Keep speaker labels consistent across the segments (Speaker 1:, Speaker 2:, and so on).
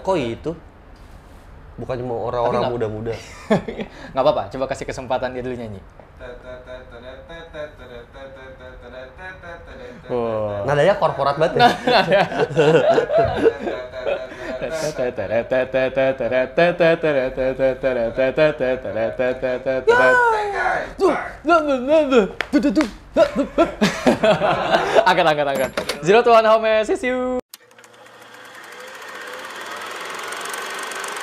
Speaker 1: Kok itu? Bukannya mau orang-orang muda-muda.
Speaker 2: Nggak apa-apa, coba kasih kesempatan dia dulu nyanyi.
Speaker 1: Nadanya korporat banget ya.
Speaker 2: Angkat. 0 to 1 home, see you.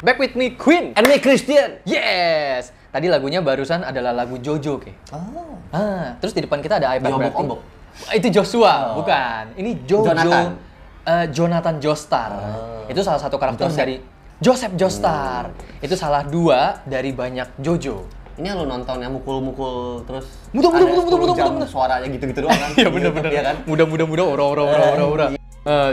Speaker 2: Back with me, Queen.
Speaker 1: And me Christian.
Speaker 2: Yes. Tadi lagunya barusan adalah lagu Jojo, Ke.
Speaker 1: Oh.
Speaker 2: Terus di depan kita ada iPad berarti.
Speaker 1: Ombok.
Speaker 2: Itu Joshua, bukan. Ini Jojo. Jonathan Joestar. Itu salah satu karakter dari Joseph Joestar. Itu salah 2 dari banyak Jojo.
Speaker 1: Ini yang lo nonton yang mukul-mukul terus
Speaker 2: Mudah.
Speaker 1: suaranya gitu-gitu doang kan?
Speaker 2: Iya bener.
Speaker 1: Iya kan?
Speaker 2: Mudah, ora.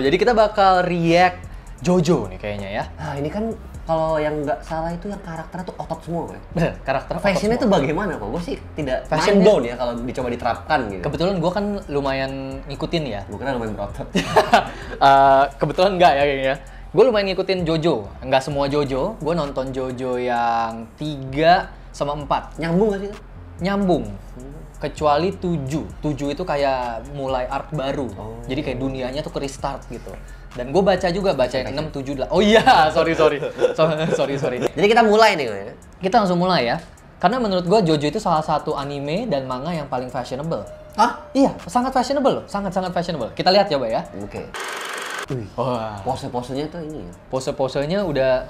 Speaker 2: Jadi kita bakal react Jojo nih kayaknya ya.
Speaker 1: Nah ini kan kalau yang nggak salah itu yang karakternya tuh otot semua kan?
Speaker 2: Bener, karakter
Speaker 1: Fashionnya tuh bagaimana kok? Gue sih tidak mind blown ya kalau dicoba diterapkan gitu.
Speaker 2: Kebetulan gue kan lumayan ngikutin ya.
Speaker 1: Gue kira lumayan berotot.
Speaker 2: Kebetulan enggak ya kayaknya. Gue lumayan ngikutin Jojo. Enggak semua Jojo. Gue nonton Jojo yang 3 sama 4.
Speaker 1: Nyambung gak sih?
Speaker 2: Nyambung. Kecuali 7. 7 itu kayak mulai arc baru. Jadi kayak dunianya tuh ke restart gitu. Dan gue baca yang 6, 7, 8. Oh iya, sorry.
Speaker 1: Jadi kita mulai nih ya.
Speaker 2: Kita langsung mulai ya. Karena menurut gue Jojo itu salah satu anime dan manga yang paling fashionable.
Speaker 1: Hah?
Speaker 2: Iya, sangat fashionable loh. Sangat fashionable. Kita lihat coba ya.
Speaker 1: Oke.
Speaker 2: Wah.
Speaker 1: Pose-posenya tuh ini ya.
Speaker 2: Pose-posenya udah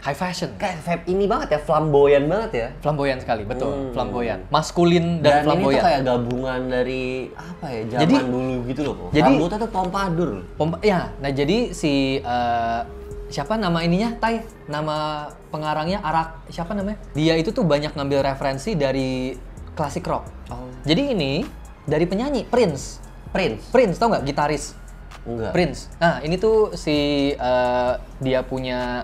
Speaker 2: high fashion.
Speaker 1: Kayak vibe ini banget ya, flamboyan banget ya.
Speaker 2: Flamboyan sekali, betul. Flamboyan. Maskulin dan flamboyan.
Speaker 1: Ini tuh kayak gabungan dari apa ya, zaman dulu gitu loh kok.
Speaker 2: Jadi
Speaker 1: rambutnya tuh pompadur.
Speaker 2: Ya, nah jadi si siapa nama ininya? Nama pengarangnya siapa namanya? Dia itu tuh banyak ngambil referensi dari klasik rock. Jadi ini dari penyanyi Prince, tau nggak? Gitaris.
Speaker 1: Enggak.
Speaker 2: Prince. Nah, ini tuh si dia punya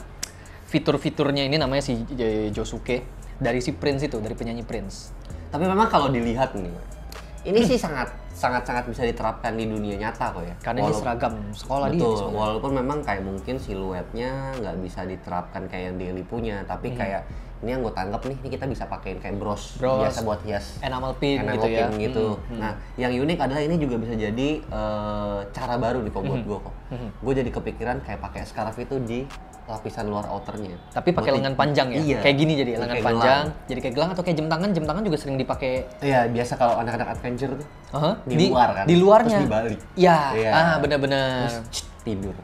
Speaker 2: fitur-fiturnya ini namanya si Josuke dari si Prince itu, dari penyanyi Prince.
Speaker 1: Tapi memang kalau dilihat nih, ini sih sangat bisa diterapkan di dunia nyata kok ya.
Speaker 2: Karena ini seragam sekolah dia.
Speaker 1: Betul, walaupun memang kayak mungkin siluetnya nggak bisa diterapkan kayak yang Daily punya, tapi kayak ini yang gue tanggap nih, ini kita bisa pakein kayak bros biasa buat hias.
Speaker 2: Enamel pin gitu ya.
Speaker 1: Nah, yang unik adalah ini juga bisa jadi cara baru nih kok buat gue kok. Gue jadi kepikiran kayak pakai scarf itu di lapisan luar outernya.
Speaker 2: Tapi pakai lengan panjang ya?
Speaker 1: Iya.
Speaker 2: Kayak gini jadi lengan panjang, jadi kayak gelang atau kayak jam tangan. Jam tangan juga sering dipakai.
Speaker 1: Iya, biasa kalau anak-anak adventure tuh.
Speaker 2: Di
Speaker 1: luar kan.
Speaker 2: Di luarnya.
Speaker 1: Terus dibalik.
Speaker 2: Iya.
Speaker 1: Iya.
Speaker 2: Benar-benar.
Speaker 1: Tidur.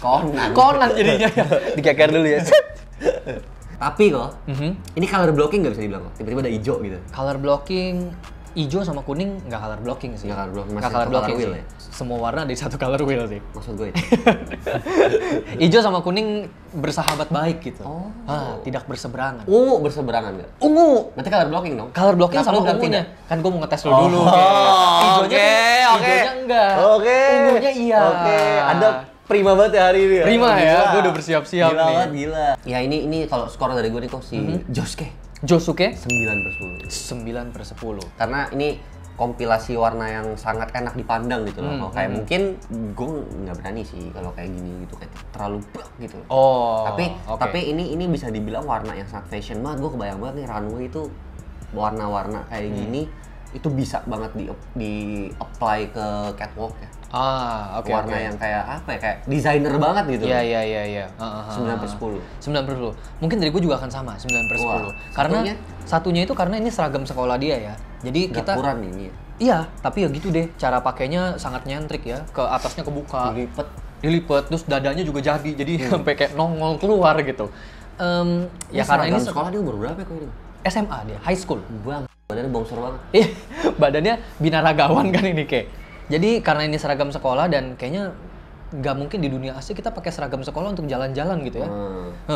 Speaker 2: Conan jadinya ya. Dikeker dulu ya.
Speaker 1: Tapi kok, ini color blocking nggak bisa dibilang kok. Tiba-tiba ada hijau gitu.
Speaker 2: Color blocking hijau sama kuning nggak color blocking sih.
Speaker 1: Nggak color blocking,
Speaker 2: nggak color blocking
Speaker 1: wheel
Speaker 2: sih.
Speaker 1: Ya?
Speaker 2: Semua warna di satu color wheel sih.
Speaker 1: Maksud gue itu.
Speaker 2: Hijau sama kuning bersahabat baik gitu. Tidak berseberangan.
Speaker 1: Ungu berseberangan nggak?
Speaker 2: Ungu.
Speaker 1: Berarti color blocking dong?
Speaker 2: Color blocking sama ungunya. Kan gue mau ngetes lo dulu. Hijaunya enggak. Ungunya iya.
Speaker 1: Ada prima banget ya hari ini ya.
Speaker 2: Prima ya, gue udah bersiap-siap nih.
Speaker 1: Gila. Ya ini kalau skor dari gue nih kok si
Speaker 2: Josuke
Speaker 1: 9/10.
Speaker 2: 9/10.
Speaker 1: Karena ini kompilasi warna yang sangat enak dipandang gitu loh. Kayak mungkin gue nggak berani sih kalau kayak gini gitu, kayak terlalu bak gitu. Tapi ini bisa dibilang warna yang sangat fashion banget. Gue kebayang banget nih runway itu warna-warna kayak gini itu bisa banget di apply ke catwalk ya. Warna yang kayak apa ya, kayak desainer banget gitu.
Speaker 2: Iya.
Speaker 1: 9/10.
Speaker 2: 9/10. Mungkin dari gue juga akan sama, 9/10. Karena satunya itu karena ini seragam sekolah dia ya. Jadi kita
Speaker 1: kurang ini ya.
Speaker 2: Iya, tapi ya gitu deh. Cara pakainya sangat nyentrik ya. Ke atasnya kebuka. Dilipet, terus dadanya juga jadi sampai kayak nongol keluar gitu. Ya karena ini
Speaker 1: sekolah dia umur berapa kok ini?
Speaker 2: SMA dia, high school.
Speaker 1: Badannya bongsor banget.
Speaker 2: Iya, badannya binaragawan kan ini kayak. Jadi karena ini seragam sekolah dan kayaknya nggak mungkin di dunia asli kita pakai seragam sekolah untuk jalan-jalan gitu ya.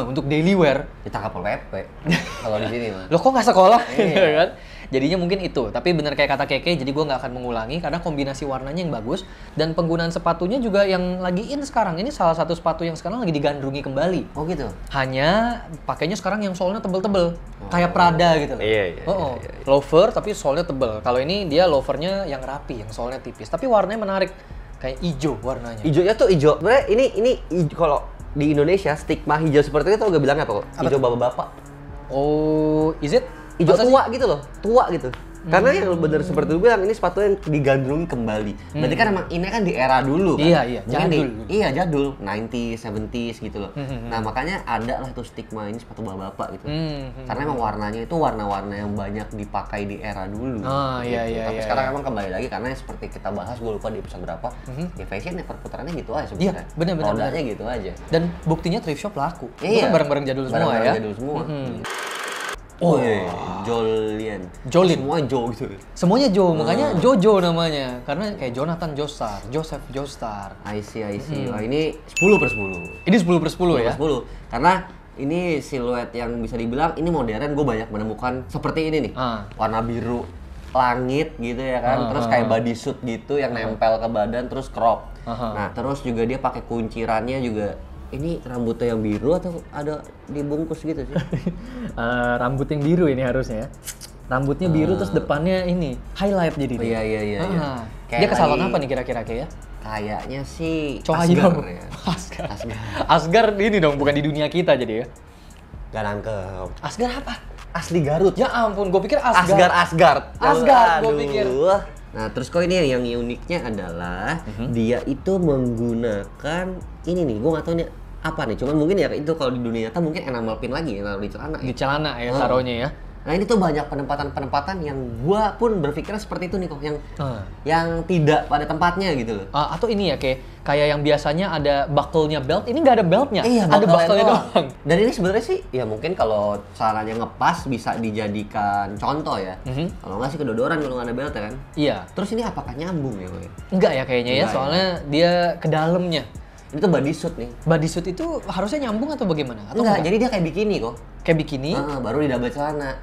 Speaker 2: Untuk daily wear.
Speaker 1: Ditangkap PP kalau di sini mah.
Speaker 2: Loh kok nggak sekolah? Iya kan? Jadinya mungkin itu. Tapi bener kayak kata Keke, jadi gue nggak akan mengulangi karena kombinasi warnanya yang bagus dan penggunaan sepatunya juga yang lagi in sekarang. Ini salah satu sepatu yang sekarang lagi digandrungi kembali.
Speaker 1: Oh gitu?
Speaker 2: Hanya pakainya sekarang yang solnya tebel-tebel. Kayak Prada gitu.
Speaker 1: Iya.
Speaker 2: Loafer tapi solnya tebel. Kalau ini dia loafernya yang rapi, yang solnya tipis. Tapi warnanya menarik. Kayak hijau warnanya.
Speaker 1: Hijaunya tuh hijau. Sebenarnya ini kalau di Indonesia stigma hijau seperti itu gak bilangnya apa kok? Hijau bapak-bapak.
Speaker 2: Oh, is it?
Speaker 1: Hijau tua gitu loh, tua gitu. Karena yang bener seperti lu bilang, ini sepatu yang digandrungi kembali. Berarti kan emang ini kan di era dulu kan?
Speaker 2: Iya, jadul.
Speaker 1: Iya, jadul. 90s, 70s gitu loh. Nah, makanya ada lah tuh stigma ini sepatu bapak-bapak gitu. Karena emang warnanya itu warna-warna yang banyak dipakai di era dulu.
Speaker 2: Oh, iya,
Speaker 1: gitu.
Speaker 2: iya.
Speaker 1: Tapi
Speaker 2: iya,
Speaker 1: sekarang
Speaker 2: iya.
Speaker 1: emang kembali lagi, karena seperti kita bahas, gue lupa di episode berapa, ya fashion ya perputarannya gitu aja
Speaker 2: Iya,
Speaker 1: sebenarnya.
Speaker 2: benar.
Speaker 1: Produknya gitu aja.
Speaker 2: Dan buktinya thrift shop laku. Itu
Speaker 1: Iya.
Speaker 2: kan barang-barang jadul semua
Speaker 1: Barang-barang
Speaker 2: ya.
Speaker 1: jadul semua.
Speaker 2: Oh,
Speaker 1: Jolien.
Speaker 2: Jolin.
Speaker 1: Semua Jo gitu.
Speaker 2: Semuanya Jo, makanya Jojo namanya. Karena kayak Jonathan Joestar, Joseph Joestar.
Speaker 1: I see. Wah, ini 10/10.
Speaker 2: Ini 10/10 ya?
Speaker 1: 10. Karena ini siluet yang bisa dibilang ini modern, gue banyak menemukan seperti ini nih. Warna biru langit gitu ya kan, terus kayak bodysuit gitu yang nempel ke badan, terus crop. Nah, terus juga dia pakai kuncirannya juga. Ini rambutnya yang biru atau ada dibungkus gitu sih?
Speaker 2: Rambut yang biru ini harusnya. Rambutnya biru terus depannya ini highlight jadi dia.
Speaker 1: Iya.
Speaker 2: Dia ke salon apa nih kira-kira ya?
Speaker 1: Kayaknya sih
Speaker 2: Cahaya.
Speaker 1: Asgar ya.
Speaker 2: Asgar ini dong, bukan di dunia kita jadi ya.
Speaker 1: Gak nangkep.
Speaker 2: Asgar apa?
Speaker 1: Asli Garut.
Speaker 2: Ya ampun, gue pikir Asgar.
Speaker 1: Asgard,
Speaker 2: gue pikir.
Speaker 1: Nah, terus kok ini yang uniknya adalah dia itu menggunakan ini nih, gue nggak tahu ini apa nih, cuman mungkin ya itu kalau di dunia nyata mungkin enamel pin lagi ya, di celana ya.
Speaker 2: Di celana ya taruhnya ya.
Speaker 1: Nah, ini tuh banyak penempatan yang gua pun berpikirnya seperti itu nih kok, yang tidak pada tempatnya gitu loh.
Speaker 2: Atau ini ya kayak yang biasanya ada buckle-nya belt, ini nggak ada beltnya.
Speaker 1: Iya,
Speaker 2: ada buckle-nya doang.
Speaker 1: Dan ini sebenarnya sih ya mungkin kalau celananya ngepas bisa dijadikan contoh ya. Kalau nggak sih kedodoran kalau nggak ada belt ya kan.
Speaker 2: Iya.
Speaker 1: Terus ini apakah nyambung ya, Boy?
Speaker 2: Enggak ya kayaknya ya, soalnya dia ke dalamnya.
Speaker 1: Ini tuh bodysuit nih.
Speaker 2: Bodysuit itu harusnya nyambung atau bagaimana? Atau
Speaker 1: enggak, jadi dia kayak bikini kok.
Speaker 2: Kayak bikini?
Speaker 1: Baru di double celana.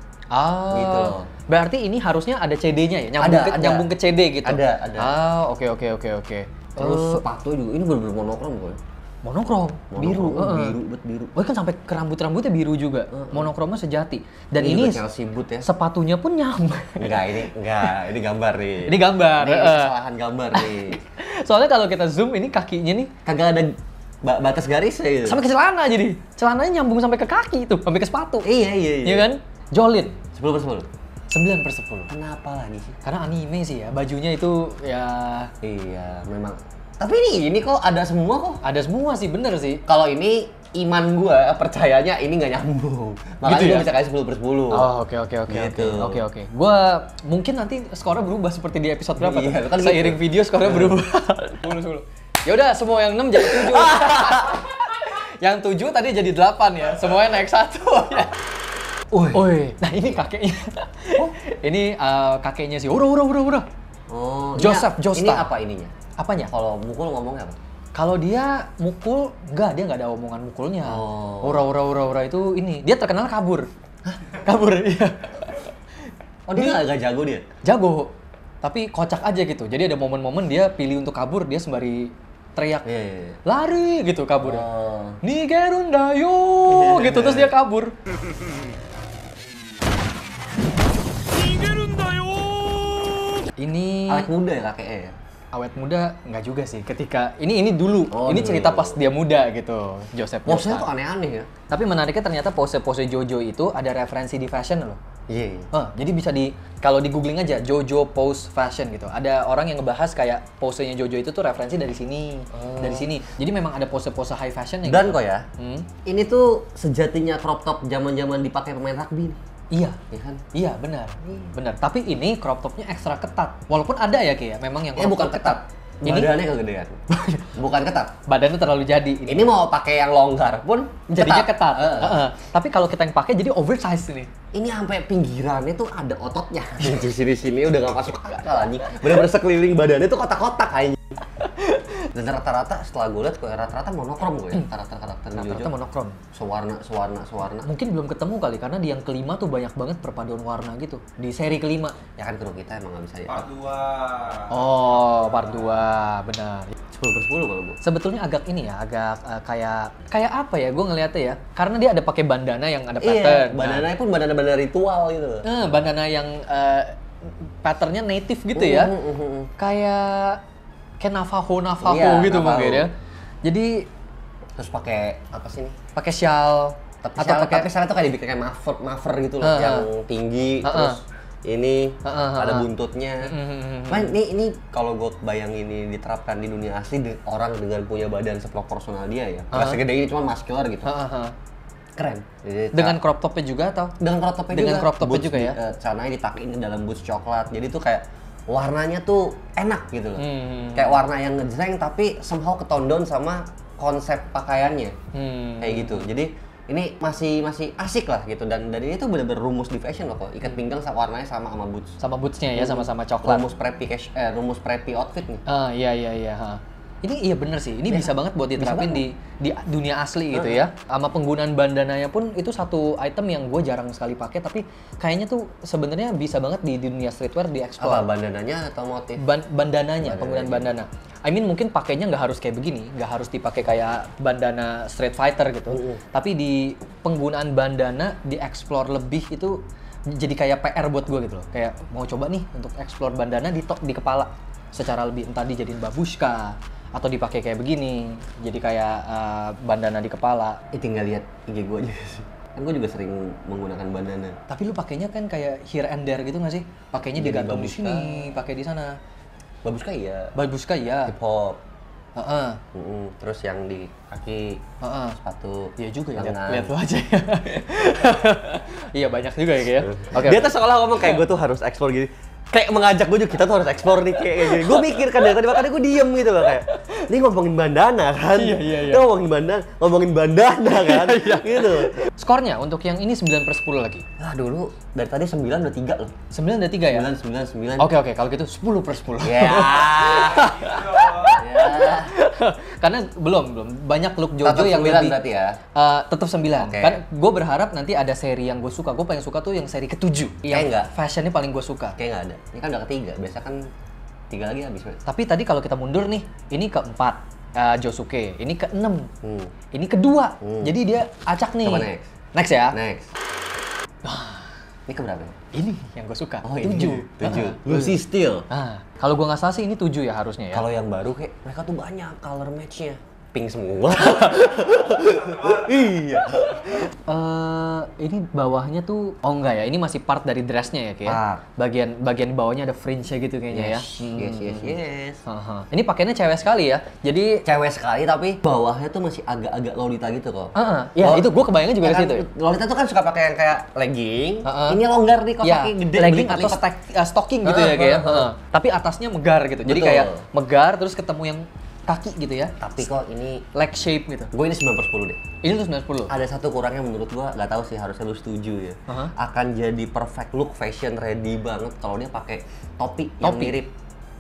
Speaker 2: Gitu loh. Berarti ini harusnya ada CD-nya ya? Nyambung ke CD gitu?
Speaker 1: Ada.
Speaker 2: Oke.
Speaker 1: Terus sepatu juga, ini bener-bener monokrom kok.
Speaker 2: Monokrom, biru.
Speaker 1: Biru.
Speaker 2: Oh, kan sampai ke rambutnya biru juga. Monokromnya sejati. Dan ini
Speaker 1: Chelsea boot ya.
Speaker 2: Sepatunya pun nyambung.
Speaker 1: Ini gambar nih.
Speaker 2: Ini gambar.
Speaker 1: Ini kesalahan gambar nih.
Speaker 2: Soalnya kalau kita zoom ini kakinya nih
Speaker 1: kagak ada batas garisnya gitu.
Speaker 2: Sampai ke celana jadi. Celananya nyambung sampai ke kaki itu, sampai ke sepatu.
Speaker 1: Iya.
Speaker 2: Iya kan? Jolin.
Speaker 1: 10/10.
Speaker 2: 9/10.
Speaker 1: Kenapa lagi sih?
Speaker 2: Karena anime sih ya, bajunya itu ya.
Speaker 1: Iya, memang. Tapi ini kok ada semua kok.
Speaker 2: Ada semua sih, bener sih.
Speaker 1: Kalau ini iman gua percayanya ini nggak nyambung. Makanya
Speaker 2: gitu ya?
Speaker 1: gua bisa kasih 10/10.
Speaker 2: Oh, oke.
Speaker 1: Gitu.
Speaker 2: Oke. Gua mungkin nanti skornya berubah seperti di episode berapa tuh?
Speaker 1: Kan
Speaker 2: seiring
Speaker 1: gitu.
Speaker 2: video skornya berubah. 10. Ya udah, semua yang 6 jadi 7. Yang 7 tadi jadi 8 ya. Semuanya naik 1 ya. Oi. Nah, ini kakeknya. Ini kakeknya sih. Ura.
Speaker 1: Oh,
Speaker 2: Joseph Joestar.
Speaker 1: Ini apa ininya?
Speaker 2: Apanya?
Speaker 1: Kalau mukul ngomongnya apa?
Speaker 2: Kalau dia mukul, dia nggak ada omongan mukulnya. Ura itu ini. Dia terkenal kabur. Kabur, iya.
Speaker 1: Oh, dia nggak jago dia?
Speaker 2: Jago. Tapi kocak aja gitu. Jadi ada momen-momen dia pilih untuk kabur, dia sembari teriak.
Speaker 1: Iya.
Speaker 2: Lari gitu kabur. Nigerundayo gitu, terus dia kabur. Ini
Speaker 1: awet muda ya kakeknya ya?
Speaker 2: Awet muda nggak juga sih. Ketika ini dulu. Ini dulu. Cerita pas dia muda gitu, Joseph
Speaker 1: Joestar. Pose-nya
Speaker 2: Joestar.
Speaker 1: tuh aneh-aneh ya.
Speaker 2: Tapi menariknya ternyata pose-pose Jojo itu ada referensi di fashion loh.
Speaker 1: Iya.
Speaker 2: Jadi bisa kalau di googling aja Jojo pose fashion gitu. Ada orang yang ngebahas kayak posenya Jojo itu tuh referensi dari sini, dari sini. Jadi memang ada pose-pose high fashion yang
Speaker 1: Dan
Speaker 2: gitu.
Speaker 1: kok ya, ini tuh sejatinya crop top zaman-zaman dipakai pemain rugby nih.
Speaker 2: Iya,
Speaker 1: Ya kan?
Speaker 2: iya benar, benar. Tapi ini crop topnya ekstra ketat. Walaupun ada ya kayak memang yang crop
Speaker 1: bukan
Speaker 2: top
Speaker 1: ketat.
Speaker 2: Ini
Speaker 1: Badannya kegedean. Bukan ketat.
Speaker 2: badannya terlalu jadi.
Speaker 1: Ini mau pakai yang longgar pun
Speaker 2: jadinya ketat. Tapi kalau kita yang pakai jadi oversize ini.
Speaker 1: Ini sampai pinggirannya tuh ada ototnya. Di sini udah gak masuk akal anjing. Bener-bener sekeliling badannya tuh kotak-kotak anjing. Dan rata-rata setelah gue liat, rata-rata monokrom gue ya. Karakter
Speaker 2: Rata-rata monokrom.
Speaker 1: Sewarna.
Speaker 2: Mungkin belum ketemu kali karena di yang kelima tuh banyak banget perpaduan warna gitu. Di seri kelima.
Speaker 1: Ya kan kru kita emang gak bisa ya.
Speaker 3: Part 2.
Speaker 2: Oh, part 2, benar.
Speaker 1: 10/10 kalau gue.
Speaker 2: Sebetulnya agak ini ya, agak kayak apa ya? Gue ngeliatnya ya, karena dia ada pakai bandana yang ada pattern.
Speaker 1: Iya, bandananya pun bandana ritual gitu.
Speaker 2: Bandana yang patternnya native gitu ya. Kayak kayak Navajo
Speaker 1: Iya,
Speaker 2: gitu
Speaker 1: Navajo.
Speaker 2: mungkin ya. Jadi
Speaker 1: Terus pakai apa sih nih?
Speaker 2: pakai shawl
Speaker 1: Tapi sana tuh kayak dibikin kayak muffler gitu loh, yang tinggi, terus ini ada buntutnya. Nah, ini kalau gue bayangin ini diterapkan di dunia asli, orang dengan punya badan seproporsional dia ya, nggak segede ini, cuma muscular gitu. Keren. Jadi,
Speaker 2: dengan crop topnya juga atau?
Speaker 1: dengan crop topnya
Speaker 2: Dengan
Speaker 1: juga.
Speaker 2: crop topnya
Speaker 1: Boots
Speaker 2: juga ya?
Speaker 1: Celananya ditakin ke dalam boots coklat. Jadi tuh kayak warnanya tuh enak gitu loh. Kayak warna yang ngejreng tapi somehow ketondown sama konsep pakaiannya. Kayak gitu. Jadi ini masih asik lah gitu, dan ini tuh bener-bener rumus di fashion loh kok. Ikat pinggang warnanya sama boots.
Speaker 2: Sama bootsnya ya, sama-sama coklat.
Speaker 1: Rumus preppy outfit nih.
Speaker 2: Iya. Ini iya bener sih, ini bisa banget buat diterapin di dunia asli gitu ya. Sama penggunaan bandananya pun itu satu item yang gue jarang sekali pakai, tapi kayaknya tuh sebenarnya bisa banget di dunia streetwear dieksplor.
Speaker 1: Apa bandananya atau motif?
Speaker 2: Bandananya, penggunaan bandana. I mean mungkin pakainya nggak harus kayak begini, nggak harus dipakai kayak bandana Street Fighter gitu. Tapi di penggunaan bandana dieksplor lebih itu jadi kayak PR buat gue gitu loh. Kayak mau coba nih untuk explore bandana di kepala secara lebih, entah dijadiin babushka atau dipakai kayak begini, jadi kayak bandana di kepala.
Speaker 1: Tinggal lihat IG gue aja sih. Kan gue juga sering menggunakan bandana.
Speaker 2: Tapi lu pakainya kan kayak here and there gitu nggak sih? Pakainya digantung di sini, pakai di sana.
Speaker 1: Babushka iya.
Speaker 2: Babushka iya.
Speaker 1: Hip hop.
Speaker 2: Heeh.
Speaker 1: Terus yang di kaki, sepatu.
Speaker 2: Iya juga ya.
Speaker 1: Lengan.
Speaker 2: Lihat lu aja ya. Iya banyak juga ya kayak.
Speaker 1: Oke. Dia tuh seolah ngomong kayak gue tuh harus explore gini. Kayak mengajak gue juga, kita tuh harus explore nih kayak gini. Gue mikir kan dari tadi, makanya gue diem gitu loh kayak. Ini ngomongin bandana kan?
Speaker 2: Iya.
Speaker 1: Kita ngomongin bandana kan? Gitu.
Speaker 2: Skornya untuk yang ini 9/10 lagi.
Speaker 1: Nah dulu dari tadi 9 udah 3 loh.
Speaker 2: 9 udah 3 ya?
Speaker 1: 9.
Speaker 2: Oke, kalau gitu 10/10.
Speaker 1: Ya.
Speaker 2: Karena belum banyak look Jojo
Speaker 1: Tetap
Speaker 2: yang
Speaker 1: 9
Speaker 2: lebih
Speaker 1: berarti ya?
Speaker 2: tetap 9.
Speaker 1: Oke.
Speaker 2: Kan gue berharap nanti ada seri yang gue suka. Gue paling suka tuh yang seri ke-7. Yang
Speaker 1: enggak.
Speaker 2: fashionnya paling gue suka.
Speaker 1: Kayak nggak ada. Ini kan udah ketiga. Biasa kan 3 lagi habis.
Speaker 2: Tapi tadi kalau kita mundur nih, ini ke-4 Josuke, ini ke-6, ini ke-2. Jadi dia acak nih.
Speaker 1: Coba next.
Speaker 2: Next ya.
Speaker 1: Next. Ini keberapa?
Speaker 2: Ini yang gue suka.
Speaker 1: Oh,
Speaker 2: 7.
Speaker 1: 7. Lucy Steele.
Speaker 2: Kalau gue nggak salah sih ini 7 ya harusnya ya.
Speaker 1: Kalau yang baru kayak mereka tuh banyak color match-nya. Pink semua. Iya.
Speaker 2: Ini bawahnya tuh, oh enggak ya, ini masih part dari dressnya ya kayak. Bagian bawahnya ada fringe-nya gitu kayaknya ya.
Speaker 1: Yes.
Speaker 2: Ini pakainya cewek sekali ya. Jadi
Speaker 1: Cewek sekali tapi bawahnya tuh masih agak-agak Lolita gitu kok.
Speaker 2: ya itu gue kebayangnya juga
Speaker 1: Ya
Speaker 2: di
Speaker 1: kan,
Speaker 2: situ ya.
Speaker 1: Lolita tuh kan suka pakai yang kayak legging. Ini longgar nih kok
Speaker 2: Ya,
Speaker 1: kaki gede.
Speaker 2: legging atau
Speaker 1: berlipat-lipat.
Speaker 2: stocking gitu ya kayak. Tapi atasnya megar gitu. Jadi
Speaker 1: Betul.
Speaker 2: kayak megar terus ketemu yang kaki gitu ya.
Speaker 1: Tapi kok ini
Speaker 2: Leg shape gitu.
Speaker 1: gue ini 9/10 deh.
Speaker 2: Ini tuh 9/10.
Speaker 1: Ada satu kurangnya menurut gua, nggak tahu sih, harusnya lu setuju ya. Akan jadi perfect look, fashion ready banget kalau dia pakai topi yang mirip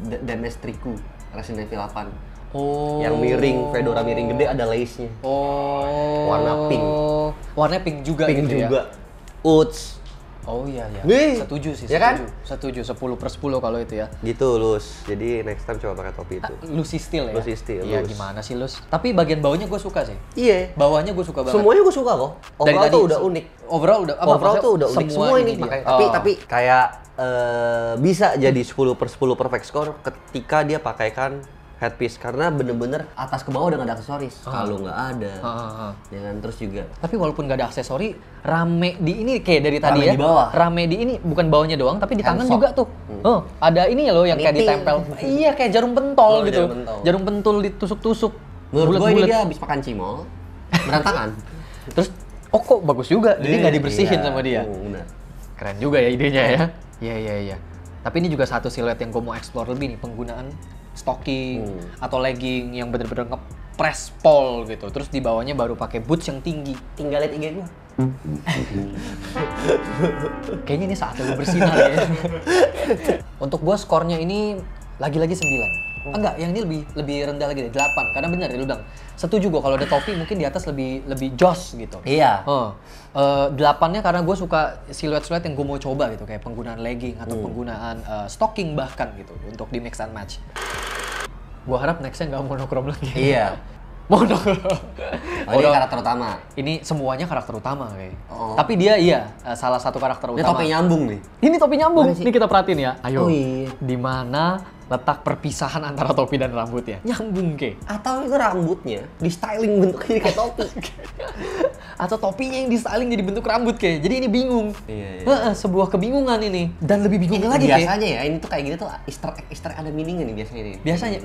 Speaker 1: Demestriku Resident Evil 8.
Speaker 2: Oh.
Speaker 1: Yang miring, fedora miring gede ada lace-nya.
Speaker 2: Oh.
Speaker 1: Warna pink.
Speaker 2: Warnanya pink juga
Speaker 1: Pink
Speaker 2: gitu
Speaker 1: juga.
Speaker 2: ya.
Speaker 1: Uts.
Speaker 2: Oh iya.
Speaker 1: Nih.
Speaker 2: Setuju sih,
Speaker 1: Ya kan?
Speaker 2: Setuju 10/10 kalau itu ya.
Speaker 1: Gitu, Lus. Jadi next time coba pakai topi itu.
Speaker 2: Lucy Steele ya?
Speaker 1: Lucy Steele,
Speaker 2: Iya
Speaker 1: Lus.
Speaker 2: gimana sih Lus? Tapi bagian bawahnya gue suka sih.
Speaker 1: Iya.
Speaker 2: Bawahnya gue suka banget.
Speaker 1: Semuanya gue suka kok.
Speaker 2: Dari
Speaker 1: Overall
Speaker 2: tadi,
Speaker 1: tuh udah unik.
Speaker 2: Overall udah
Speaker 1: Overall tuh udah unik semua ini.
Speaker 2: dia.
Speaker 1: Makanya, tapi kayak bisa jadi 10/10 perfect score ketika dia pakaikan headpiece, karena bener-bener atas ke bawah udah nggak ada aksesoris. Kalau nggak ada, ya kan. Terus juga.
Speaker 2: Tapi walaupun gak ada aksesori, rame di ini kayak dari tadi
Speaker 1: Rame
Speaker 2: ya.
Speaker 1: di bawah.
Speaker 2: Rame di ini, bukan bawahnya doang, tapi di tangan
Speaker 1: Handsock.
Speaker 2: juga tuh. Ada ini ya loh yang kayak
Speaker 1: Nipping.
Speaker 2: ditempel. Iya, kayak jarum pentol gitu.
Speaker 1: Jarum pentol.
Speaker 2: Jarum pentul ditusuk-tusuk.
Speaker 1: Menurut gue ini
Speaker 2: Bulet-bulet.
Speaker 1: dia habis makan cimol, berantakan.
Speaker 2: Terus, kok bagus juga. Jadi nggak dibersihin
Speaker 1: Iya,
Speaker 2: sama dia.
Speaker 1: bener.
Speaker 2: Keren juga ya idenya ya. Iya. Tapi ini juga satu siluet yang gue mau explore lebih nih, penggunaan stocking atau legging yang bener-bener nge-press pole gitu. Terus di bawahnya baru pakai boots yang tinggi.
Speaker 1: Tinggal liat IG gue.
Speaker 2: Kayaknya ini saatnya gue bersinar ya. Untuk gue skornya ini lagi-lagi 9. Enggak, yang ini lebih rendah lagi deh, 8. Karena benar ya lu bilang. Setuju gue kalau ada topi mungkin di atas lebih joss gitu.
Speaker 1: Iya.
Speaker 2: 8-nya karena gue suka siluet-siluet yang gue mau coba gitu, kayak penggunaan legging atau penggunaan stocking bahkan gitu untuk di mix and match. Gue harap nextnya nggak monokrom lagi.
Speaker 1: Iya.
Speaker 2: Monokrom.
Speaker 1: Ini karakter utama.
Speaker 2: Ini semuanya karakter utama kayak.
Speaker 1: Oh.
Speaker 2: Tapi dia salah satu karakter
Speaker 1: Ini
Speaker 2: utama.
Speaker 1: topi nyambung nih.
Speaker 2: Ini topi nyambung.
Speaker 1: Mana sih?
Speaker 2: Ini kita perhatiin ya. Ayo.
Speaker 1: Oh iya.
Speaker 2: Di mana letak perpisahan antara topi dan rambutnya. Nyambung ke.
Speaker 1: Atau itu rambutnya di styling bentuknya kayak topi.
Speaker 2: Atau topinya yang di styling jadi bentuk rambut ke. Jadi ini bingung.
Speaker 1: Iya.
Speaker 2: Sebuah kebingungan ini. Dan lebih bingung lagi
Speaker 1: biasanya ya, ini tuh kayak gini tuh easter egg ada meaning nih biasanya nih.
Speaker 2: Biasanya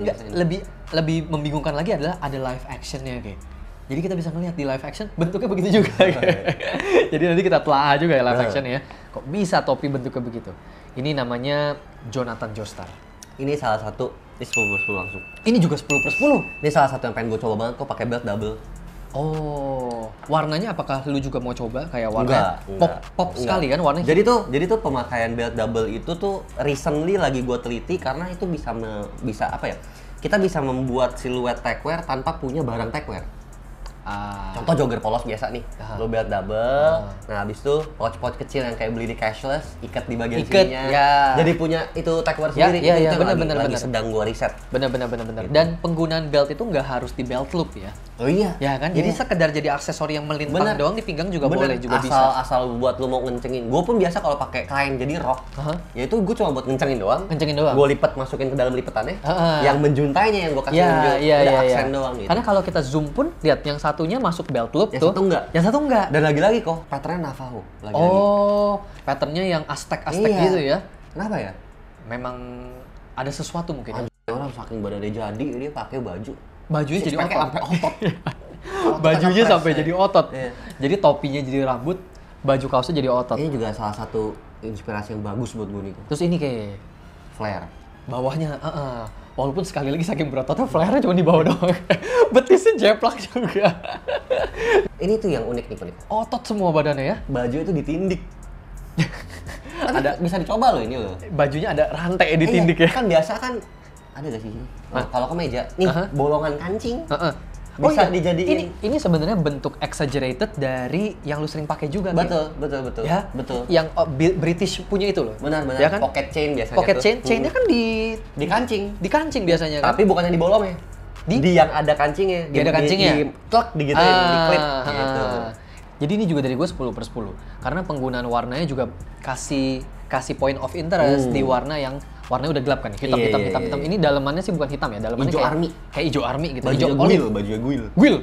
Speaker 2: lebih membingungkan lagi adalah ada live actionnya kayak. Jadi kita bisa ngelihat di live action bentuknya begitu juga. Jadi nanti kita telah juga ya live action ya. Kok bisa topi bentuknya begitu? Ini namanya Jonathan Joestar.
Speaker 1: Ini salah satu, ini 10/10 langsung.
Speaker 2: Ini juga 10/10.
Speaker 1: Ini salah satu yang pengen gue coba banget kok, pakai belt double.
Speaker 2: Oh, warnanya apakah lu juga mau coba kayak warna pop sekali kan warnanya?
Speaker 1: Jadi tuh pemakaian belt double itu tuh recently lagi gue teliti karena itu bisa apa ya? Kita bisa membuat siluet techwear tanpa punya barang techwear. Contoh jogger polos biasa nih, lo belt double, nah habis itu pouch-pouch kecil yang kayak beli di cashless, ikat di bagian sininya, jadi punya itu techwear sendiri.
Speaker 2: Iya,
Speaker 1: lagi sedang gua riset.
Speaker 2: Bener. Gitu. Dan penggunaan belt itu nggak harus di belt loop ya.
Speaker 1: Oh iya.
Speaker 2: Ya kan, jadi sekedar jadi aksesori yang melintang doang di pinggang juga boleh juga bisa.
Speaker 1: Asal buat lo mau ngencengin. Gue pun biasa kalau pakai kain jadi rok, ya itu gue cuma buat ngencengin doang. Gue lipat masukin ke dalam lipetannya, yang menjuntainya yang gue kasih aksen doang gitu.
Speaker 2: Karena kalau kita zoom pun lihat yang satunya masuk belt loop
Speaker 1: yang satu enggak.
Speaker 2: Yang satu enggak.
Speaker 1: Dan lagi-lagi kok patternnya Navajo.
Speaker 2: Patternnya yang Aztec gitu ya.
Speaker 1: Kenapa ya?
Speaker 2: Memang ada sesuatu mungkin.
Speaker 1: Orang saking badannya jadi dia pakai baju.
Speaker 2: Bajunya jadi otot.
Speaker 1: Sampai otot.
Speaker 2: Bajunya sampai jadi otot. Jadi topinya jadi rambut, baju kaosnya jadi otot.
Speaker 1: Ini juga salah satu inspirasi yang bagus buat gue nih.
Speaker 2: Terus ini kayak
Speaker 1: flare.
Speaker 2: Bawahnya, walaupun sekali lagi saking berototnya flare-nya cuma di bawah doang. Betisnya jeplak juga.
Speaker 1: Ini tuh yang unik nih,
Speaker 2: otot semua badannya ya.
Speaker 1: Baju itu ditindik. Ada bisa dicoba loh ini loh.
Speaker 2: Bajunya ada rantai ditindik ya.
Speaker 1: Kan biasa kan ada gak sih? Kalau kemeja, nih bolongan kancing. Bisa dijadiin.
Speaker 2: Ini sebenarnya bentuk exaggerated dari yang lu sering pakai juga.
Speaker 1: Betul.
Speaker 2: Ya,
Speaker 1: betul.
Speaker 2: Yang British punya itu loh.
Speaker 1: Benar.
Speaker 2: Ya kan?
Speaker 1: Pocket chain biasanya.
Speaker 2: Pocket chainnya kan di
Speaker 1: kancing
Speaker 2: biasanya kan.
Speaker 1: Tapi bukannya di bolongnya. Di yang ada kancingnya.
Speaker 2: Ada kancingnya.
Speaker 1: Di klek digituin, di clip gitu.
Speaker 2: Jadi ini juga dari gue 10/10. Karena penggunaan warnanya juga kasih point of interest di warna yang warnanya udah gelap kan, hitam. Ini dalamannya sih bukan hitam ya, dalamannya kayak hijau army gitu.
Speaker 1: Hijau olive. Bajunya
Speaker 2: guil.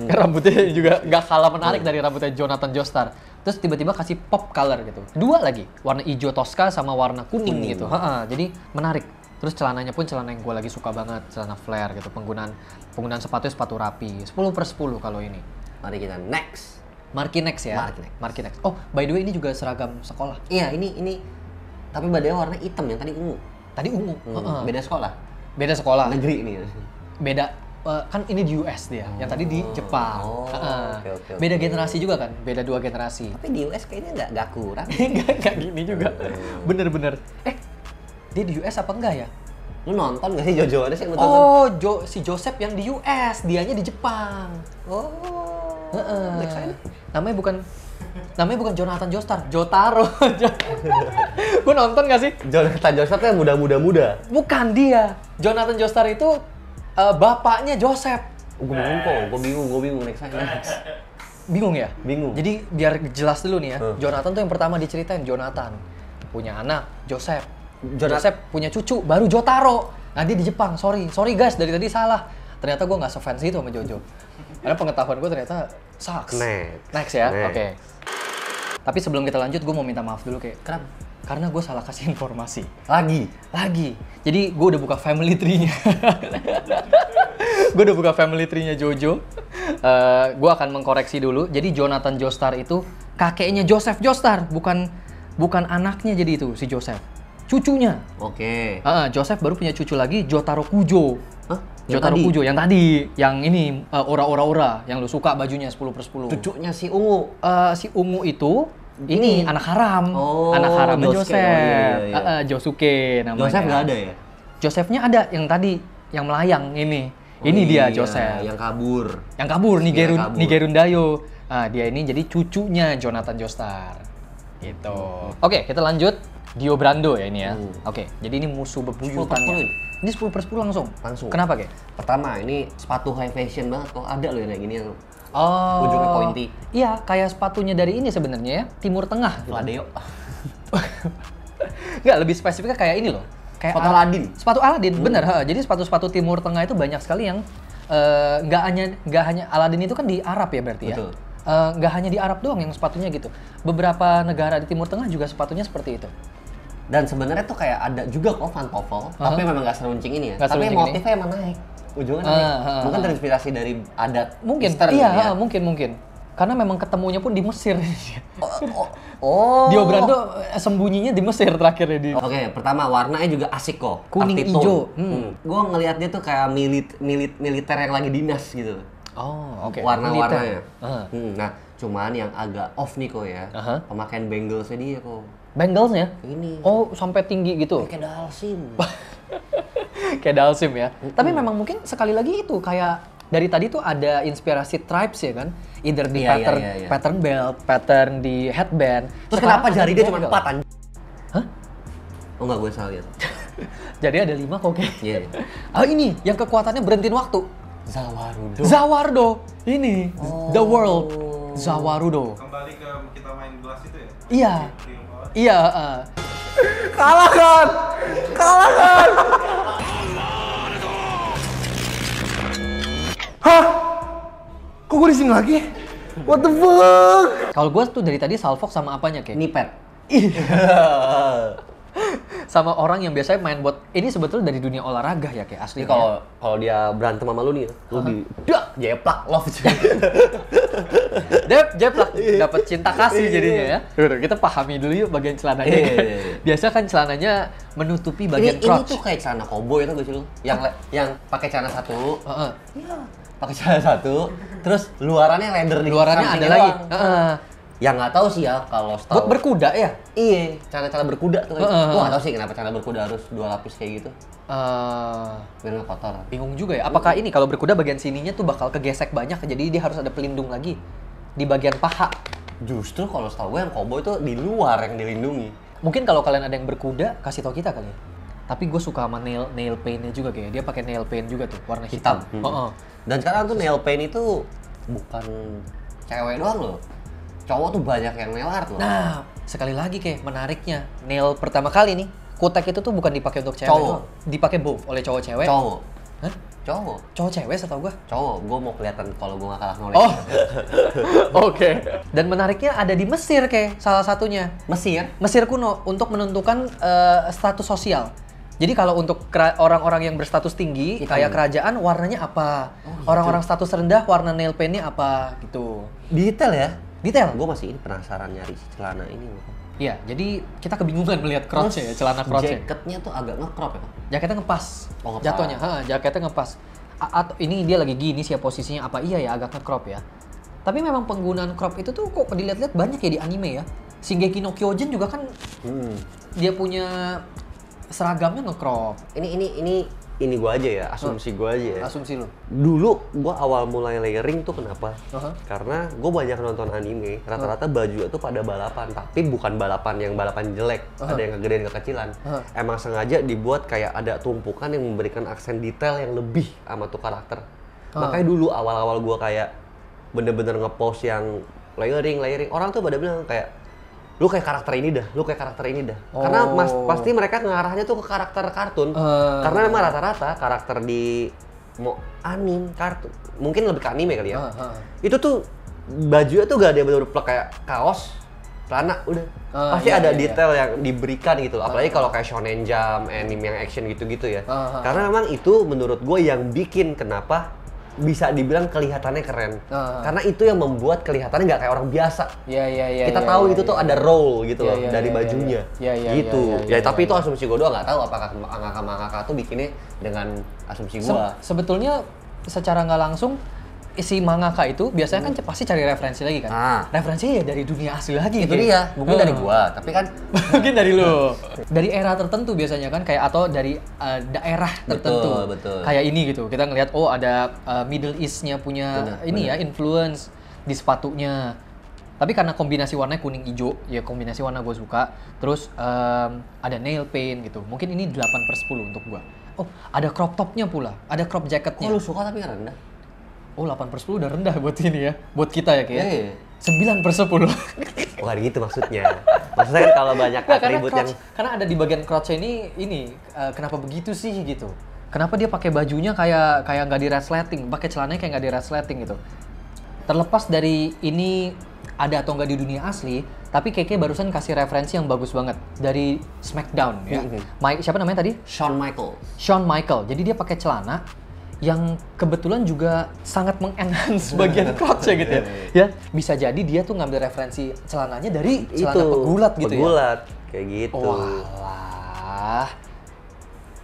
Speaker 2: Rambutnya juga nggak kalah menarik dari rambutnya Jonathan Joestar. Terus tiba-tiba kasih pop color gitu. Dua lagi, warna hijau Tosca sama warna kuning gitu. Jadi menarik. Terus celananya pun celana yang gue lagi suka banget, celana flare gitu. Penggunaan sepatu rapi. 10/10 kalau ini.
Speaker 1: Mari kita next.
Speaker 2: Markinex ya. Markinex. Oh, by the way ini juga seragam sekolah.
Speaker 1: Iya, ini tapi badannya warna hitam, yang tadi ungu. Beda sekolah. Negeri ini.
Speaker 2: Beda kan ini di US dia, yang tadi di Jepang. Okay. Beda generasi juga kan, beda 2 generasi.
Speaker 1: Tapi di US kayaknya nggak kurang.
Speaker 2: Nggak gini juga. Bener. Dia di US apa enggak ya?
Speaker 1: Lu nonton nggak sih Jojo ada sih yang nonton?
Speaker 2: Si Joseph yang di US, dianya di Jepang. Namanya bukan Jonathan Joestar, Jotaro. Gue nonton gak sih?
Speaker 1: Jonathan Joestar tuh yang muda-muda.
Speaker 2: Bukan dia. Jonathan Joestar itu bapaknya Joseph.
Speaker 1: Gue bingung next.
Speaker 2: Bingung ya?
Speaker 1: Bingung.
Speaker 2: Jadi biar jelas dulu nih ya. Jonathan tuh yang pertama diceritain, Jonathan punya anak, Joseph punya cucu, baru Jotaro. Nah dia di Jepang, sorry guys, dari tadi salah. Ternyata gue gak sefans itu sama Jojo. Karena pengetahuan gue ternyata sucks. Next ya, oke. Tapi sebelum kita lanjut, gue mau minta maaf dulu kayak.
Speaker 1: Kenapa?
Speaker 2: Karena gue salah kasih informasi.
Speaker 1: Lagi.
Speaker 2: Jadi gue udah buka family tree-nya. Jojo. Gue akan mengkoreksi dulu. Jadi Jonathan Joestar itu kakeknya Joseph Joestar, bukan anaknya jadi itu si Joseph. Cucunya.
Speaker 1: Oke.
Speaker 2: Joseph baru punya cucu lagi, Jotaro Kujo. Jotaro Kujo yang tadi, yang ini ora, yang lu suka bajunya 10/10.
Speaker 1: Cucunya si Ungu.
Speaker 2: Si Ungu itu ini anak haram. Anak haramnya Joseph. Josuke namanya.
Speaker 1: Joseph nggak ada ya?
Speaker 2: Josephnya ada yang tadi, yang melayang ini. Dia Joseph.
Speaker 1: Yang kabur.
Speaker 2: Nigerun Dayo. Dia ini jadi cucunya Jonathan Joestar. Gitu. Oke, kita lanjut. Dio Brando ya ini ya. Oke, jadi ini musuh bebuyutannya. Ini 10/10 langsung. Kenapa, Kek?
Speaker 1: Pertama, ini sepatu high fashion banget kok. Ada loh yang kayak gini yang ujungnya pointy.
Speaker 2: Iya, kayak sepatunya dari ini sebenarnya ya, Timur Tengah.
Speaker 1: Ladeo.
Speaker 2: Enggak, lebih spesifiknya kayak ini loh. kayak
Speaker 1: sepatu Aladin.
Speaker 2: Sepatu Aladin, bener. Jadi sepatu-sepatu Timur Tengah itu banyak sekali yang nggak hanya Aladin itu kan di Arab ya berarti
Speaker 1: Betul.
Speaker 2: ya. Nggak hanya di Arab doang yang sepatunya gitu. Beberapa negara di Timur Tengah juga sepatunya seperti itu.
Speaker 1: Dan sebenarnya tuh kayak ada juga kok pantofel, tapi memang nggak seruncing ini ya.
Speaker 2: Nggak
Speaker 1: Tapi
Speaker 2: seruncing
Speaker 1: motifnya emang naik. Ujungnya naik. Mungkin terinspirasi dari adat
Speaker 2: Mungkin,
Speaker 1: Eastern
Speaker 2: iya,
Speaker 1: ya.
Speaker 2: mungkin. Karena memang ketemunya pun di Mesir.
Speaker 1: Oh.
Speaker 2: Dio Brando sembunyinya di Mesir terakhirnya di.
Speaker 1: Oke, pertama warnanya juga asik kok.
Speaker 2: Kuning
Speaker 1: Arti
Speaker 2: hijau.
Speaker 1: tone. Gue ngelihat dia tuh kayak militer yang lagi dinas gitu.
Speaker 2: Oh, oke.
Speaker 1: Warna-warnanya.
Speaker 2: Militer.
Speaker 1: Nah, cuman yang agak off nih kok ya. Pemakaian banglesnya dia kok.
Speaker 2: Banglesnya?
Speaker 1: Ini.
Speaker 2: Oh, sampai tinggi gitu.
Speaker 1: Kayak dalsim.
Speaker 2: Kayak dalsim ya. Tapi memang mungkin sekali lagi itu kayak dari tadi tuh ada inspirasi tribes ya kan. Either di pattern belt, pattern di headband.
Speaker 1: Terus kenapa jari dia cuma 4 anjing?
Speaker 2: Hah?
Speaker 1: Oh enggak, gue salah lihat.
Speaker 2: Jadi ada 5 kok kayak.
Speaker 1: Iya.
Speaker 2: Ini yang kekuatannya berhentiin waktu. Zawarudo. Ini The World. Zawarudo.
Speaker 3: Kembali ke kita main gelas itu ya?
Speaker 2: Iya. Iya,
Speaker 1: Kalahkan!
Speaker 3: Hah? Kok gue di sini lagi? What the fuck?
Speaker 2: Kalau gue tuh dari tadi salfok sama apanya kayak?
Speaker 1: Nipet.
Speaker 2: Sama orang yang biasanya main buat ini sebetulnya dari dunia olahraga ya kayak asli.
Speaker 1: Jadi kalau dia berantem sama lu nih, lu di jeplak love.
Speaker 2: Jeplak dapat cinta kasih jadinya ya. Kita pahami dulu yuk bagian celananya. Biasa kan celananya menutupi bagian crotch.
Speaker 1: Ini tuh kayak celana cowboy itu gak sih lu? Yang pakai celana satu. Iya. Pakai celana satu, terus luarannya leather nih.
Speaker 2: Luarannya ada lagi.
Speaker 1: Yang nggak tahu sih ya kalau
Speaker 2: Buat berkuda ya?
Speaker 1: Iya, cara berkuda tuh. Gua nggak tahu sih kenapa cara berkuda harus 2 lapis kayak gitu. Biar nggak kotor.
Speaker 2: Bingung juga ya. Apakah ini kalau berkuda bagian sininya tuh bakal kegesek banyak, jadi dia harus ada pelindung lagi di bagian paha.
Speaker 1: Justru kalau setahu gue yang cowboy itu di luar yang dilindungi.
Speaker 2: Mungkin kalau kalian ada yang berkuda, kasih tau kita kali ya. Tapi gue suka sama nail paint-nya juga kayak. Dia pakai nail paint juga tuh, warna hitam.
Speaker 1: Dan sekarang tuh nail paint itu bukan cewek doang loh. Cowok tuh banyak yang nail art loh.
Speaker 2: Nah, sekali lagi kayak menariknya. Nail pertama kali nih, kutek itu tuh bukan dipakai untuk cewek
Speaker 1: Cowok.
Speaker 2: doang. Dipakai both oleh cowok cewek.
Speaker 1: Cowok.
Speaker 2: Hah?
Speaker 1: Cowok.
Speaker 2: Cowok cewek setahu gue.
Speaker 1: Cowok. Gue mau kelihatan kalau gue nggak kalah knowledge.
Speaker 2: Oh. Oke. Dan menariknya ada di Mesir kayak salah satunya. Mesir kuno untuk menentukan status sosial. Jadi kalau untuk orang-orang yang berstatus tinggi kayak kerajaan warnanya apa? Orang-orang status rendah warna nail paint-nya apa gitu.
Speaker 1: Detail ya?
Speaker 2: Detail.
Speaker 1: Gue masih penasaran nyari celana ini.
Speaker 2: Iya, jadi kita kebingungan melihat crotch ya, celana crotch.
Speaker 1: Jaketnya tuh agak nge-crop ya, Pak?
Speaker 2: Jaketnya ngepas. Jatuhnya, jaketnya ngepas. Atau ini dia lagi gini sih ya posisinya apa? Iya ya agak nge-crop ya. Tapi memang penggunaan crop itu tuh kok dilihat-lihat banyak ya di anime ya. Shingeki no Kyojin juga kan dia punya seragamnya nge-crop.
Speaker 1: Ini gue aja ya, asumsi gue aja ya.
Speaker 2: Asumsi lu.
Speaker 1: Dulu gue awal mulai layering tuh kenapa? Karena gue banyak nonton anime, rata-rata baju tuh pada balapan, tapi bukan balapan jelek, ada yang kegedean kekecilan. Emang sengaja dibuat kayak ada tumpukan yang memberikan aksen detail yang lebih sama tuh karakter. Makanya dulu awal-awal gue kayak bener-bener ngepost yang layering, orang tuh pada bilang kayak lu kayak karakter ini dah. Karena pasti mereka ngarahnya tuh ke karakter kartun. Karena memang rata-rata karakter di anime, kartun, mungkin lebih ke anime kali ya. Itu tuh bajunya tuh gak ada yang bener-bener kayak kaos, celana, udah. Pasti ada detail yang diberikan gitu. Apalagi kalau kayak Shonen Jump, anime yang action gitu-gitu ya. Karena memang itu menurut gue yang bikin kenapa bisa dibilang kelihatannya keren. Karena itu yang membuat kelihatannya nggak kayak orang biasa. Kita tahu itu tuh ada role gitu loh dari bajunya. Gitu. Tapi itu asumsi gue doang, nggak tahu apakah mangaka tuh bikinnya dengan asumsi gue.
Speaker 2: Sebetulnya secara nggak langsung si mangaka itu biasanya kan pasti cari referensi lagi kan. Referensinya ya dari dunia asli lagi.
Speaker 1: Itu dia. Mungkin dari gua, tapi kan
Speaker 2: mungkin dari lu. Dari era tertentu biasanya kan kayak atau dari daerah tertentu.
Speaker 1: Betul.
Speaker 2: Kayak ini gitu. Kita ngelihat ada Middle East-nya punya influence di sepatunya. Tapi karena kombinasi warnanya kuning hijau, ya kombinasi warna gue suka. Terus ada nail paint gitu. Mungkin ini 8/10 untuk gua. Oh, ada crop top-nya pula. Ada crop jacket-nya.
Speaker 1: Kok lu suka tapi rendah?
Speaker 2: Oh, 8/10 udah rendah buat ini ya. Buat kita ya kayak. 9/10.
Speaker 1: Bukan gitu maksudnya. Maksudnya kan kalau banyak atribut yang
Speaker 2: karena ada di bagian crotch ini kenapa begitu sih gitu. Kenapa dia pakai bajunya kayak nggak di resleting, pakai celananya kayak nggak di resleting gitu. Terlepas dari ini ada atau nggak di dunia asli, tapi Keke barusan kasih referensi yang bagus banget dari SmackDown ya. Siapa namanya tadi?
Speaker 1: Shawn Michael. Jadi dia pakai celana yang kebetulan juga sangat mengenhance bagian crotch gitu ya. Ya, bisa jadi dia tuh ngambil referensi celananya dari celana pegulat gitu ya. Pegulat kayak gitu.
Speaker 2: Walah.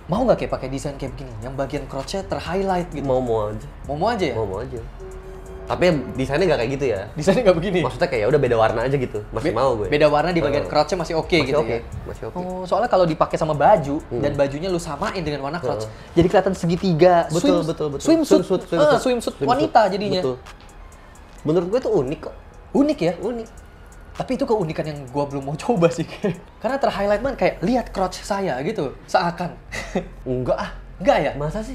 Speaker 2: Mau nggak kayak pakai desain kayak begini, yang bagian crotch-nya ter-highlight gitu?
Speaker 1: Mau aja.
Speaker 2: Mau aja ya?
Speaker 1: Mau aja. Tapi desainnya nggak kayak gitu ya.
Speaker 2: Desainnya nggak begini?
Speaker 1: Maksudnya kayak ya udah beda warna aja gitu. Masih mau gue.
Speaker 2: Beda warna di bagian crotch-nya masih oke gitu ya?
Speaker 1: Masih oke.
Speaker 2: Oh, soalnya kalau dipakai sama baju, dan bajunya lu samain dengan warna crotch, jadi kelihatan segitiga.
Speaker 1: Betul.
Speaker 2: Swimsuit wanita jadinya.
Speaker 1: Betul. Menurut gue itu unik kok.
Speaker 2: Unik ya?
Speaker 1: Unik.
Speaker 2: Tapi itu keunikan yang gua belum mau coba sih. Karena ter-highlight man kayak lihat crotch saya gitu, seakan.
Speaker 1: Enggak
Speaker 2: ya?
Speaker 1: Masa sih?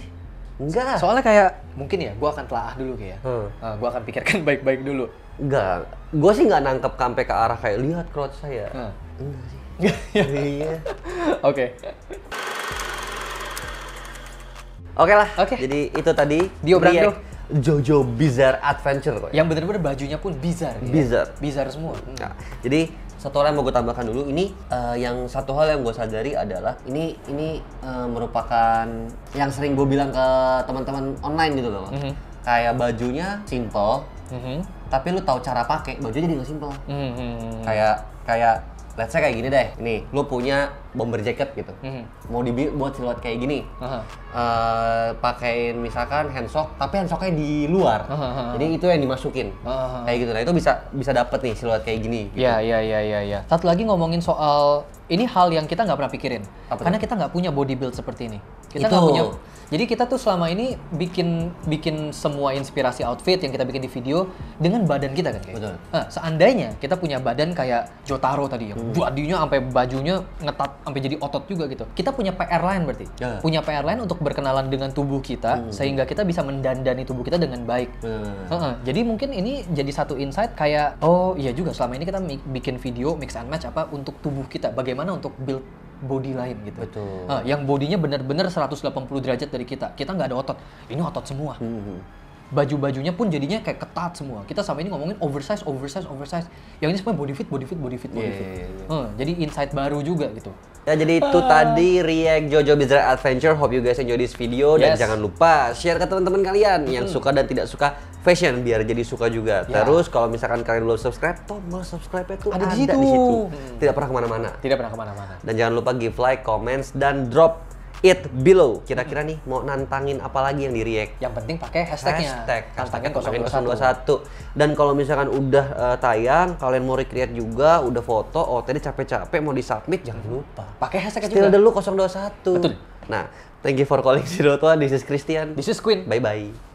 Speaker 1: Enggak.
Speaker 2: Soalnya kayak mungkin ya gua akan telaah dulu kayak. Gua akan pikirkan baik-baik dulu.
Speaker 1: Enggak. Gua sih nggak nangkep sampai ke arah kayak lihat crotch saya. Enggak sih. Iya.
Speaker 2: Oke.
Speaker 1: Oke lah. Jadi itu tadi
Speaker 2: Dio Brando
Speaker 1: JoJo Bizarre Adventure kok.
Speaker 2: Yang bener-bener bajunya pun bizarre. Bizarre semua.
Speaker 1: Nah, jadi satu hal yang mau gue tambahkan dulu ini yang satu hal yang gue sadari adalah ini merupakan yang sering gue bilang ke teman-teman online gitu loh. Kayak bajunya simple, tapi lu tahu cara pakai bajunya jadi nggak simple. Kayak let's say kayak gini deh, nih lu punya bomber jacket gitu, mau dibuat siluet kayak gini, pakein misalkan handsock, tapi handsocknya di luar, jadi itu yang dimasukin, kayak gitu. Nah itu bisa dapet nih siluet kayak gini. Gitu.
Speaker 2: Iya. Satu lagi ngomongin soal ini hal yang kita nggak pernah pikirin, karena kita nggak punya body build seperti ini. Kita nggak punya. Jadi kita tuh selama ini bikin semua inspirasi outfit yang kita bikin di video dengan badan kita kan kayak.
Speaker 1: Betul.
Speaker 2: Nah, seandainya kita punya badan kayak Jotaro tadi yang badinya sampai bajunya ngetat sampai jadi otot juga gitu. Kita punya PR lain berarti. Punya PR lain untuk berkenalan dengan tubuh kita sehingga kita bisa mendandani tubuh kita dengan baik. Jadi mungkin ini jadi satu insight kayak oh iya juga selama ini kita bikin video mix and match apa untuk tubuh kita. Bagaimana untuk build body lain gitu.
Speaker 1: Betul.
Speaker 2: Yang bodinya benar-benar 180 derajat dari kita. Kita nggak ada otot. Ini otot semua. Baju-bajunya pun jadinya kayak ketat semua. Kita sama ini ngomongin oversize. Yang ini semuanya body fit. Jadi insight baru juga gitu.
Speaker 1: Ya jadi itu tadi react JoJo Bizarre Adventure. Hope you guys enjoy this video dan jangan lupa share ke teman-teman kalian yang suka dan tidak suka fashion biar jadi suka juga. Terus kalau misalkan kalian belum subscribe, tombol subscribe-nya tuh ada di situ. Tidak pernah kemana-mana. Dan jangan lupa give like, comments, dan drop it below. Kira-kira nih mau nantangin apa lagi yang di react?
Speaker 2: Yang penting pakai hashtagnya.
Speaker 1: Hashtagnya 021. Dan kalau misalkan udah tayang, kalian mau recreate juga, udah foto, tadi capek-capek mau disubmit, jangan lupa
Speaker 2: pakai hashtagnya
Speaker 1: juga. Still dulu 021.
Speaker 2: Betul.
Speaker 1: Nah, thank you for calling Sidotua. This is Christian.
Speaker 2: This is Queen.
Speaker 1: Bye-bye.